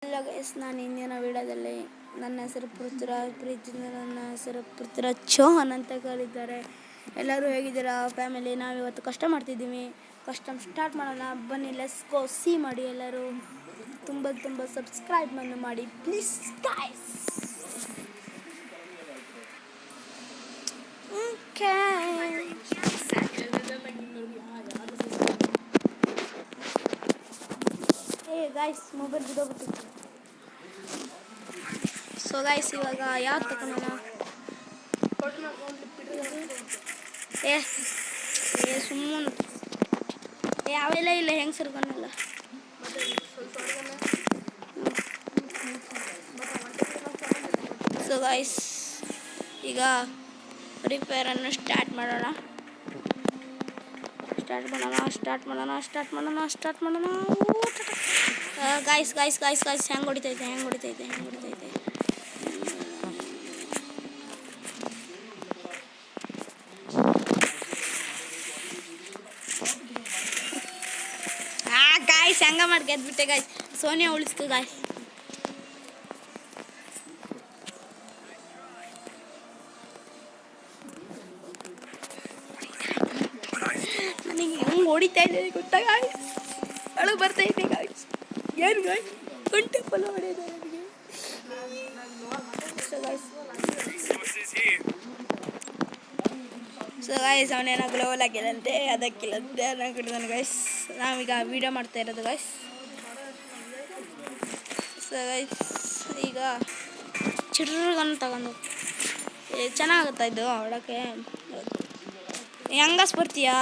Hello guys, ನಾನು ಇಂದಿನ ವಿಡಿಯೋದಲ್ಲಿ ನನ್ನ ಹೆಸರು ಪೃಥ್ವಿರಾಜ್ ಚೌಹಾನ್ ಅಂತ ಕರೀತಾರೆ. ಎಲ್ಲರೂ ಹೇಗಿದ್ದೀರಾ ಫ್ಯಾಮಿಲಿ? ನಾವಿವತ್ತು ಕಷ್ಟ ಮಾಡ್ತಿದ್ದೀವಿ. ಕಷ್ಟ ಸ್ಟಾರ್ಟ್ ಮಾಡೋಣ ಬನ್ನಿ, ಲೆಟ್ಸ್ ಗೋ. ಸಿ ಮಾಡಿ ಎಲ್ಲರೂ, ತುಂಬ ಸಬ್ಸ್ಕ್ರೈಬ್ ಮಾಡಿ please guys. Okay guys, mobile ಬಿದ್ದೋಗ್ಬಿಟ್ಟಿತ್ತು. ಸೊ ಗೈಸ್, ಇವಾಗ ಯಾವ್ದು ತಗೊಳ್ಳೋಣ? ಸುಮ್ಮನೆ ಯಾವೆಲ್ಲ ಇಲ್ಲ, ಹೆಂಗೆ ಸರ್ಕೊನಲ್ಲ. ಸೊ ಗೈಸ್, ಈಗ ರಿಪೇರನ್ನು ಸ್ಟಾರ್ಟ್ ಮಾಡೋಣ. ಗೈಸ್ ಹೆಂಗೆ ಹೊಡಿತೈತೆ. ಗಾಯ್ಸ್ ಹೆಂಗ ಮಾಡಿ ಗೆದ್ಬಿಟ್ಟೆ ಗಾಯ್ಸ್. ಸೋನಿಯಾ ಉಳಿಸ್ತು ಗಾಯ್ಸ್. ನನಗೆ ಹೆಂಗೆ ಹೊಡಿತಾ ಇದ್ದೇನೆ ಗೊತ್ತಾ ಗಾಯ್ಸ್? ಒಳಗೆ ಬರ್ತಾ ಇದ್ದೆ ಗಾಯ್ಸ್. ಏನು ಗಾಯ್ಸ್, ಗಂಟೆ ಫಲ ಹೊಡೆಯೋದು ನನಗೆ. ಸೊ ಗಾಯ್ಸ್, ಅವನೇನೋ ಗ್ಲೋವಲ್ ಹಾಕಿದಂತೆ, ಅದಕ್ಕಿಲ್ಲಂತೆ ಅನ್ನಕಿಡ್ದಾನೆ ಗಾಯ್ಸ್. ನಾವೀಗ ವಿಡಿಯೋ ಮಾಡ್ತಾ ಇರೋದು ಗಾಯ್ಸ್. ಸೊ ಗೈಸ್, ಈಗ ಚಿರ್ರಗನ್ನು ತಗೊಂಡು ಚೆನ್ನಾಗುತ್ತಾ ಇದು ಹೊಡೋಕ್ಕೆ. ಹೆಂಗಸ್ ಬರ್ತೀಯಾ?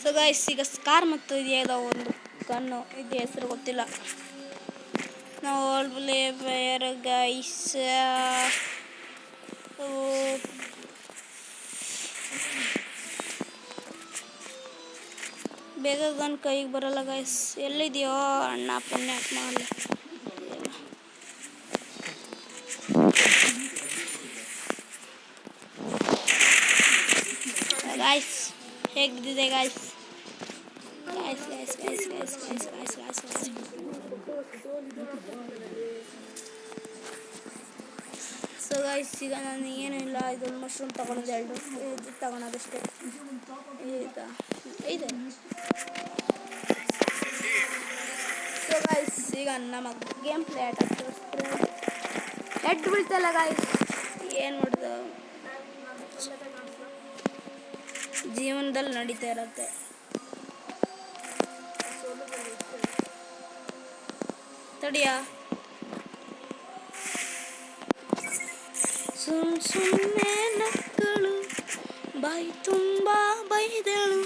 ಸೊ ಗೈಸ್, ಈಗ ಸ್ಕಾರ್ ಮತ್ತು ಇದೆಯೋ ಒಂದು ಗನ್ನು, ಇದು ಹೆಸರು ಗೊತ್ತಿಲ್ಲ. ನಾವು ಆಲ್ ಪ್ಲೇ ಫೈರ್ ಗೈಸ್. ಬೇಗ ಗನ್ ಕೈಗೆ ಬರಲ್ಲ ಗೈಸ್. ಎಲ್ಲಿದೆಯೋ ಅಣ್ಣ ಪುಣ್ಯಾತ್ಮ ಅಲ್ಲ ಗಾಯ್ಸ್. ಹೇಗಿದ್ದಿದೆ ಗಾಯ್ಸ್? ಸೊ ಗೈಸ್, ಈಗ ನಾನು ಏನೂ ಇಲ್ಲ, ಇದು ಮಶ್ರೂಮ್ ತಗೊಳೋದು, ಎರಡು ಇದು ತಗೊಳೋದಷ್ಟೇ. ಇದೆ. ಸೊ ಗೈಸ್, ಈಗ ನಮಗೆ ಗೇಮ್ ಪ್ಲೇ ಆಟ ತೋರಿಸ್ತಾರೆ. ಹೆಡ್ ಬೀಳ್ತಲ್ಲ ಗಾಯ್ಸ್, ಏನು ಮಾಡೋದು? ಜೀವನದಲ್ಲಿ ನಡೀತಾ ಇರುತ್ತೆ. ತಡಿಯಾ, ಸುಮ್ಮನೆ ನಕ್ಕಳು, ಬಾಯಿ ತುಂಬ ಬೈದಳು.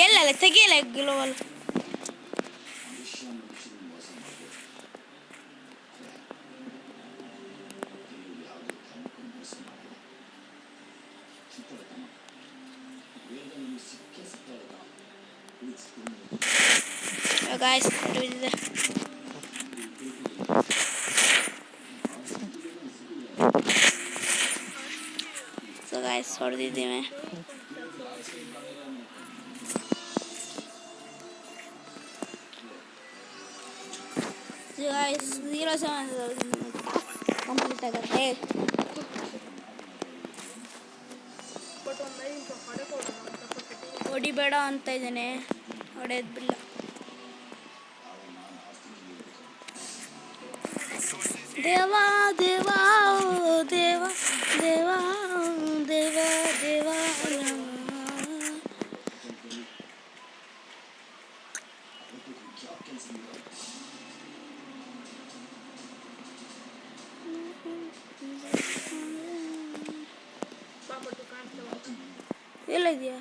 ಎಲ್ಲಲ್ಲ ತೆಗಿಯಲ್ಲ ಗ್ಲೋವಲ್. ಗಾಯ್ಸ್, ಸೊ ಗಾಯ್ಸ್ ಹೊಡೆದಿದ್ದೇವೆ. ಗಾಯ್ಸ್ 07 ಕಂಪ್ಲೀಟ್ ಆಗುತ್ತೆ. ಹೊಡಿಬೇಡ ಅಂತ ಇದ್ದೇನೆ, ಹೊಡೆಯೋದು ಬಿಲ್ಲ. ದೇವಾ ದೇವಾ ದೇವಾ ದೇವಾ ದೇವಾ ದೇವಾ ಎಲ್ಲಿದೆಯಾ?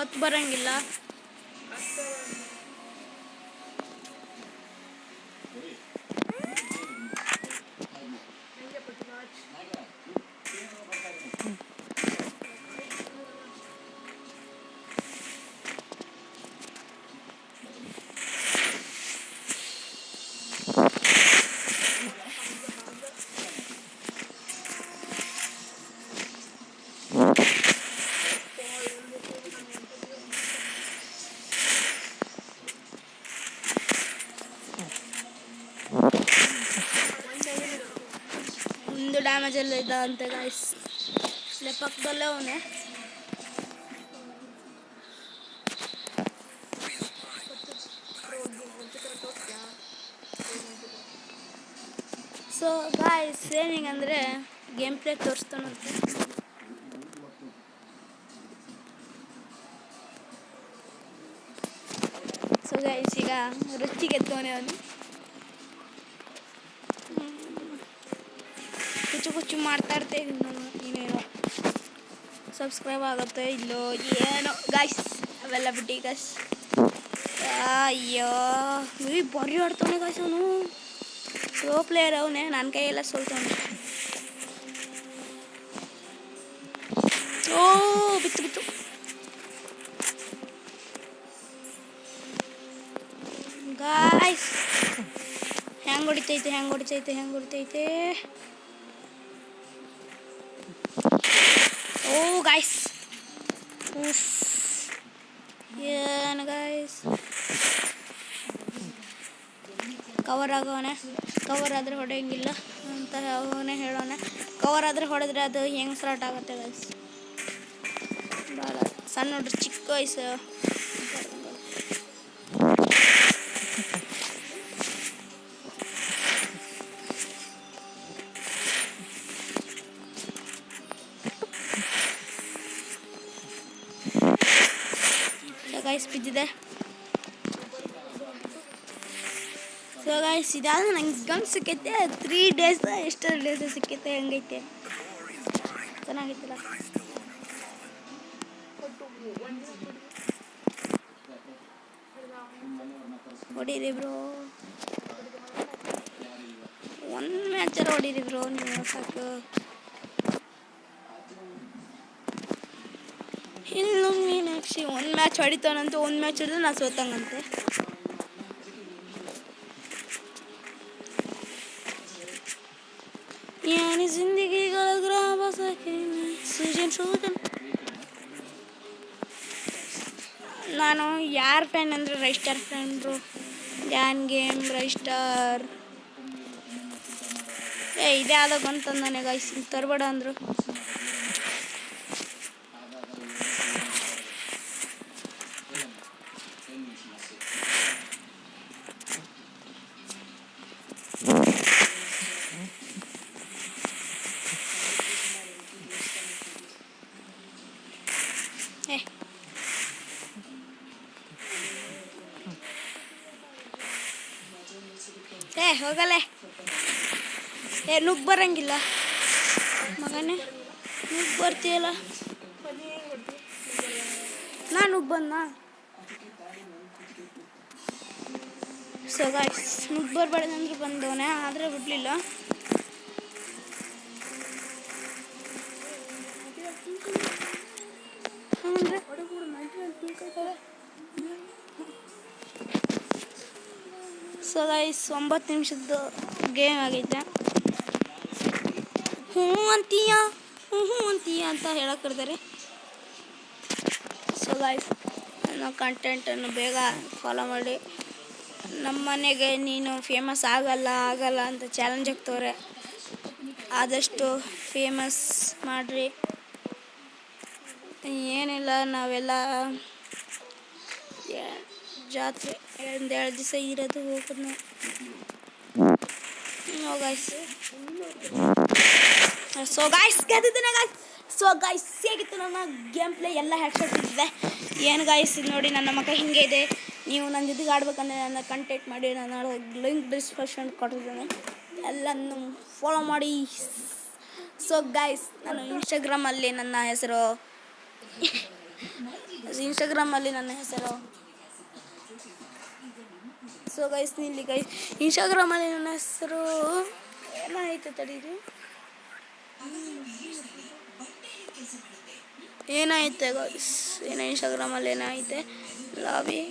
ಹೊತ್ತು ಬರೋಂಗಿಲ್ಲ. ಒಂದು ಡ್ಯಾಮೇಜ್ ಎಲ್ಲ ಇದ್ದ ಅಂತ ಗಾಯ್ಸ್. ಇಲ್ಲೇ ಪಕ್ಕದಲ್ಲೇ ಅವನೇ. ಸೊ ಗಾಯ್ಸ್ ಏನಿಂಗಂದರೆ ಗೇಮ್ ಪ್ಲೇ ತೋರಿಸ್ತಾನಂತೆ. ಸೊ ಗೈಸ್ ಈಗ ರುಚಿಗೆತ್ತವನೇ ಅವನು. ಕುಚ್ಚು ಮಾಡ್ತಾ ಇರ್ತೇವೆ ಇನ್ನೇನೋ ಸಬ್ಸ್ಕ್ರೈಬ್ ಆಗುತ್ತೆ ಇಲ್ಲೋ ಏನೋ ಗಾಯ್ಸ್, ಅವೆಲ್ಲ ಬಿಟ್ಟು ಗಾಯ್ಸ್. ಅಯ್ಯೋ ಬರೀ ಆಡ್ತಾನೆ ಗಾಯ್ಸ್ ಅವನು. ಪ್ರೋ ಪ್ಲೇಯರ್ ಅವನೇ, ನನ್ನ ಕೈಯೆಲ್ಲ ಸೋಲ್ತಾನೆ. ಓ ಬಿತ್ತು ಗಾಯ್ಸ್. ಹೆಂಗೆ ಹೊಡಿತೈತೆ. ಓ ಗಾಯ್ಸ್ ಏನು ಗಾಯ್ಸ್, ಕವರ್ ಆಗೋನೆ. ಕವರ್ ಆದರೆ ಹೊಡೆಯಂಗಿಲ್ಲ ಅಂತ ಅವನೇ ಹೇಳೋಣ. ಕವರ್ ಆದರೆ ಹೊಡೆದ್ರೆ ಅದು ಹೆಂಗೆ ಸ್ಟಾರ್ಟ್ ಆಗುತ್ತೆ ಗಾಯ್ಸ್. ಭಾಳ ಸಣ್ಣ ನೋಡ್ರಿ, ಚಿಕ್ಕ ವಯಸ್ಸು. ಗಾಯ್ಸ್ ಬಿದ್ದಿದೆ. ಸೊ ಗಾಯ್ಸ್ ಇದಾದ ನಂಗೆ ಗನ್ ಸಿಕ್ಕೈತೆ. 3 days ಎಷ್ಟು ಡೇಸ್ ಸಿಕ್ಕೈತೆ. ಹೆಂಗೈತೆ, ಚೆನ್ನಾಗೈತಿಲ್ಲ. ಹೊಡೀರಿ ಬ್ರೋ, ಒಂದು ಮ್ಯಾಚರ ಹೊಡೀರಿ ಬ್ರೋ ನೀವು ಸಾಕು. ಇನ್ನು ಮೀನಾಕ್ಷಿ ಒಂದು ಮ್ಯಾಚ್ ಹೊಡಿತಾನಂತೆ. ಒಂದು ಮ್ಯಾಚ್ ಹಿಡಿದ್ರೆ ನಾ ಸೋತಂಗಂತೆ. यानी जिंदगी ಸೂಜನ್. ನಾನು ಯಾರ ಫ್ಯಾನ್ ಅಂದರೆ ರೈಸ್ಟಾರ್ ಫ್ಯಾನ್ರು. Dan game ರೈಸ್ಟಾರ್. ಇದೇ ಆದಾಗ ಅಂತಂದಾನೆ ಗಾಯ್ಸ್, ತರಬೇಡ ಅಂದರು. ಹೋಗಲ್ಲೇ. ನುಗ್ಗಿ ಬರಂಗಿಲ್ಲ ಮಗನೇ, ನುಗ್ಗಿ ಬರ್ತೀಯಲ್ಲ. ನಾನು ನುಗ್ಗಿ ಬಂದ. ಸೊ ಗಾಯ್ಸ್ ನುಗ್ಗಿ ಬರಬೇಡಂದ್ರೆ ಬಂದವನೇ, ಆದರೆ ಬಿಡಲಿಲ್ಲ. ಸೊ ಗೈಸ್ 9 ನಿಮಿಷದ್ದು ಗೇಮ್ ಆಗೈತೆ. ಹ್ಞೂ ಅಂತೀಯ ಅಂತ ಹೇಳಕ್ಕಿರ್ತಾರೆ. ಸೊ ಗೈಸ್ ನನ್ನ ಕಂಟೆಂಟನ್ನು ಬೇಗ ಫಾಲೋ ಮಾಡಿ. ನಮ್ಮ ಮನೆಗೆ ನೀನು ಫೇಮಸ್ ಆಗಲ್ಲ ಅಂತ ಚಾಲೆಂಜ್ ಆಗ್ತವ್ರೆ. ಆದಷ್ಟು ಫೇಮಸ್ ಮಾಡಿರಿ. ಏನಿಲ್ಲ, ನಾವೆಲ್ಲ ಜಾತ್ರೆ 2 ದಿವಸ ಇರೋದು ಹೋಗೋದು ನಾವು. ಗಾಯ್ಸ್ ಸೊ ಗಾಯ್ಸ್ ಗೆದ್ದಿದ್ದೇನೆ ಗಾಯ್ಸ್. ಸೊ ಗಾಯ್ಸ್ ಹೇಗಿತ್ತು ನನ್ನ ಗೇಮ್ ಪ್ಲೇ? ಎಲ್ಲ ಹೆಡ್ಶಾಟ್ ಇದ್ದಿದೆ. ಏನು ಗಾಯ್ಸ್ ನೋಡಿ, ನನ್ನ ಮಗ ಹಿಂಗೆ ಇದೆ. ನೀವು ನನ್ನ ಜೊತೆಗೆ ಆಡ್ಬೇಕಂದ್ರೆ ನನ್ನ ಕಾಂಟ್ಯಾಕ್ಟ್ ಮಾಡಿ. ನಾನು ಲಿಂಕ್ ಡಿಸ್ಕ್ರಿಪ್ಷನ್ ಕೊಟ್ಟಿದ್ದೇನೆ, ಎಲ್ಲನೂ ಫಾಲೋ ಮಾಡಿ. ಸೊ ಗಾಯ್ಸ್ ನಾನು ಇನ್ಸ್ಟಾಗ್ರಾಮಲ್ಲಿ ನನ್ನ ಹೆಸರು ಇನ್ಸ್ಟಾಗ್ರಾಮಲ್ಲಿ ನನ್ನ ಹೆಸರು. ಸೊ ಗೈಸ್ ಇಲ್ಲಿ ಗೈಸ್ ಇನ್ಸ್ಟಾಗ್ರಾಮಲ್ಲಿ ನನ್ನ ಹೆಸರು ಏನಾಯ್ತು ತಡೀರಿ, ಏನಾಯ್ತೆ ಗೈಸ್, ಇನ್ಸ್ಟಾಗ್ರಾಮಲ್ಲಿ ಏನಾಯ್ತೆ, ಲಾಬಿ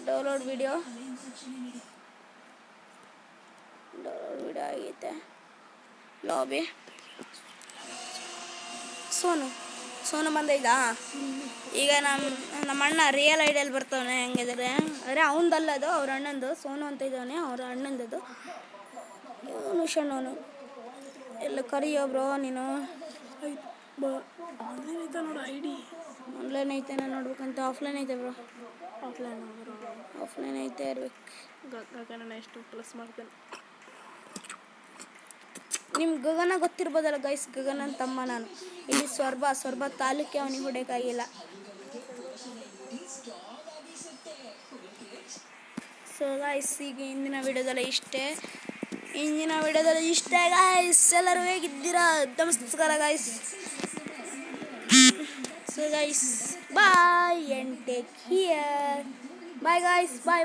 ಡೌನ್ಲೋಡ್ ವಿಡಿಯೋ ಆಗೈತೆ, ಲಾಬಿ ಸೋನು ಬಂದೈತಾ. ಈಗ ನಮ್ಮ ಅಣ್ಣ ರಿಯಲ್ ಐಡಿಯಲ್ಲಿ ಬರ್ತಾವನೆ ಹೆಂಗಿದ್ದಾರೆ ಅಂದರೆ ಅವನದಲ್ಲದು ಅವ್ರ ಅಣ್ಣಂದು, ಸೋನು ಅಂತ ಇದ್ದಾನೆ ಅವ್ರ ಅಣ್ಣಂದದು. ಇವನು ಶಣ್ಣವನು ಎಲ್ಲ ಕರಿಯೋ ಬ್ರೋ ನೀನು. ಆನ್ಲೈನ್ ಐತೆ ನೋಡು ID, ಆನ್ಲೈನ್ ಐತೆ ನಾನು ನೋಡ್ಬೇಕಂತ. ಆಫ್ಲೈನ್ ಐತೆ ಬ್ರೋ, ಆಫ್ಲೈನ್ ಐತೆ ಇರ್ಬೇಕು. ಗಗನ ಎಷ್ಟು ಪ್ಲಸ್ ಮಾಡ್ತೇನೆ. ನಿಮ್ಮ ಗಗನ ಗೊತ್ತಿರ್ಬೋದಲ್ಲ ಗೈಸ್, ಗಗನನ ತಮ್ಮ ನಾನು. ಇಲ್ಲಿ ಸ್ವರ್ಬ ತಾಲೂಕೆ ಅವನಿಗೆ ಹೊಡೆಯೋಕ್ಕಾಗಿಲ್ಲ. ಸೊ ಗೈಸ್ ಈಗ ಇಂದಿನ ವಿಡಿಯೋದಲ್ಲಿ ಇಷ್ಟೇ ಗೈಸ್. ಎಲ್ಲರೂ ಹೇಗಿದ್ದೀರಾ? ನಮಸ್ಕಾರ guys. So guys bye and take care. Bye guys, bye.